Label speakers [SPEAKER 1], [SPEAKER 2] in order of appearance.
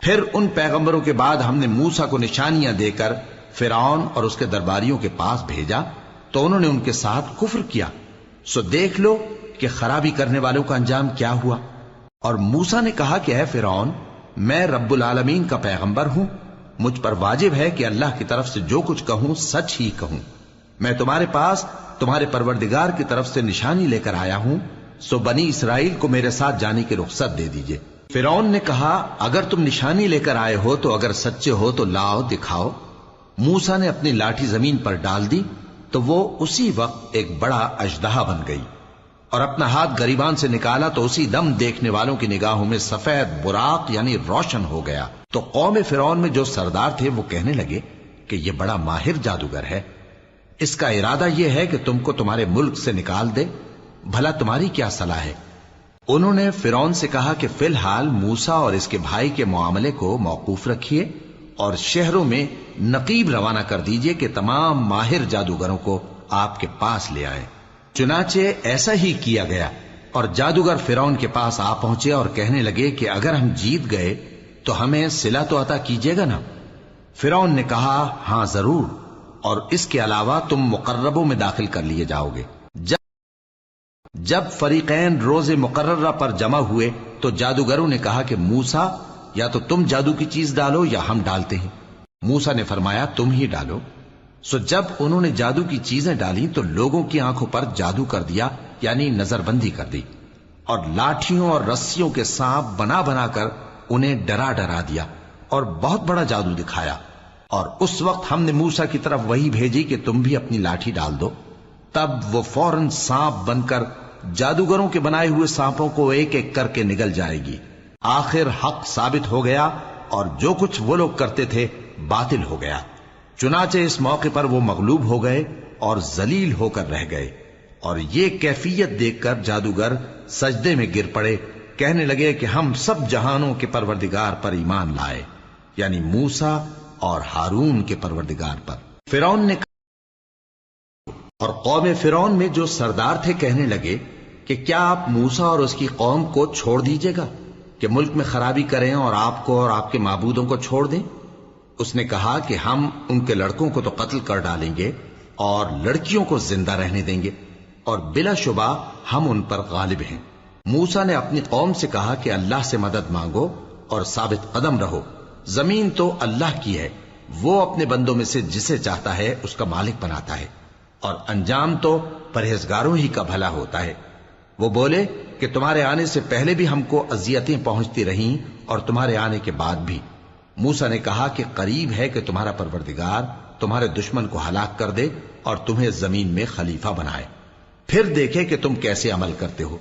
[SPEAKER 1] پھر ان پیغمبروں کے بعد ہم نے موسیٰ کو نشانیاں دے کر فرعون اور اس کے درباریوں کے پاس بھیجا تو انہوں نے ان کے ساتھ کفر کیا، سو دیکھ لو کہ خرابی کرنے والوں کا انجام کیا ہوا۔ اور موسیٰ نے کہا کہ اے فرعون، میں رب العالمین کا پیغمبر ہوں، مجھ پر واجب ہے کہ اللہ کی طرف سے جو کچھ کہوں سچ ہی کہوں۔ میں تمہارے پاس تمہارے پروردگار کی طرف سے نشانی لے کر آیا ہوں، سو بنی اسرائیل کو میرے ساتھ جانے کی رخصت دے دیجئے۔ فرعون نے کہا اگر تم نشانی لے کر آئے ہو تو اگر سچے ہو تو لاؤ دکھاؤ۔ موسیٰ نے اپنی لاٹھی زمین پر ڈال دی تو وہ اسی وقت ایک بڑا اژدہا بن گئی، اور اپنا ہاتھ گریبان سے نکالا تو اسی دم دیکھنے والوں کی نگاہوں میں سفید براق یعنی روشن ہو گیا۔ تو قوم فرعون میں جو سردار تھے وہ کہنے لگے کہ یہ بڑا ماہر جادوگر ہے، اس کا ارادہ یہ ہے کہ تم کو تمہارے ملک سے نکال دے، بھلا تمہاری کیا صلاح ہے؟ انہوں نے فرعون سے کہا کہ فی الحال موسیٰ اور اس کے بھائی کے معاملے کو موقوف رکھیے اور شہروں میں نقیب روانہ کر دیجئے کہ تمام ماہر جادوگروں کو آپ کے پاس لے آئیں۔ چنانچہ ایسا ہی کیا گیا، اور جادوگر فرعون کے پاس آ پہنچے اور کہنے لگے کہ اگر ہم جیت گئے تو ہمیں صلہ تو عطا کیجیے گا نا؟ فرعون نے کہا ہاں ضرور، اور اس کے علاوہ تم مقربوں میں داخل کر لیے جاؤ گے۔ جب فریقین روز مقررہ پر جمع ہوئے تو جادوگروں نے کہا کہ موسیٰ یا تو تم جادو کی چیز ڈالو یا ہم ڈالتے ہیں۔ موسیٰ نے فرمایا تم ہی ڈالو۔ سو جب انہوں نے جادو کی چیزیں ڈالی تو لوگوں کی آنکھوں پر جادو کر دیا، یعنی نظر بندی کر دی، اور لاٹھیوں اور رسیوں کے سانپ بنا بنا کر انہیں ڈرا ڈرا دیا اور بہت بڑا جادو دکھایا۔ اور اس وقت ہم نے موسیٰ کی طرف وحی بھیجی کہ تم بھی اپنی لاٹھی ڈال دو، تب وہ فوراً سانپ بن کر جادوگروں کے بنائے ہوئے سانپوں کو ایک ایک کر کے نگل جائے گی۔ آخر حق ثابت ہو گیا اور جو کچھ وہ لوگ کرتے تھے باطل ہو گیا۔ چنانچہ اس موقع پر وہ مغلوب ہو گئے اور ذلیل ہو کر رہ گئے، اور یہ کیفیت دیکھ کر جادوگر سجدے میں گر پڑے، کہنے لگے کہ ہم سب جہانوں کے پروردگار پر ایمان لائے، یعنی موسیٰ اور ہارون کے پروردگار پر۔ فرعون نے اور قوم فرعون میں جو سردار تھے کہنے لگے کہ کیا آپ موسیٰ اور اس کی قوم کو چھوڑ دیجیے گا کہ ملک میں خرابی کریں اور آپ کو اور آپ کے معبودوں کو چھوڑ دیں؟ اس نے کہا کہ ہم ان کے لڑکوں کو تو قتل کر ڈالیں گے اور لڑکیوں کو زندہ رہنے دیں گے، اور بلا شبہ ہم ان پر غالب ہیں۔ موسیٰ نے اپنی قوم سے کہا کہ اللہ سے مدد مانگو اور ثابت قدم رہو، زمین تو اللہ کی ہے، وہ اپنے بندوں میں سے جسے چاہتا ہے اس کا مالک بناتا ہے، اور انجام تو پرہیزگاروں ہی کا بھلا ہوتا ہے۔ وہ بولے کہ تمہارے آنے سے پہلے بھی ہم کو اذیتیں پہنچتی رہیں اور تمہارے آنے کے بعد بھی۔ موسیٰ نے کہا کہ قریب ہے کہ تمہارا پروردگار تمہارے دشمن کو ہلاک کر دے اور تمہیں زمین میں خلیفہ بنائے، پھر دیکھے کہ تم کیسے عمل کرتے ہو۔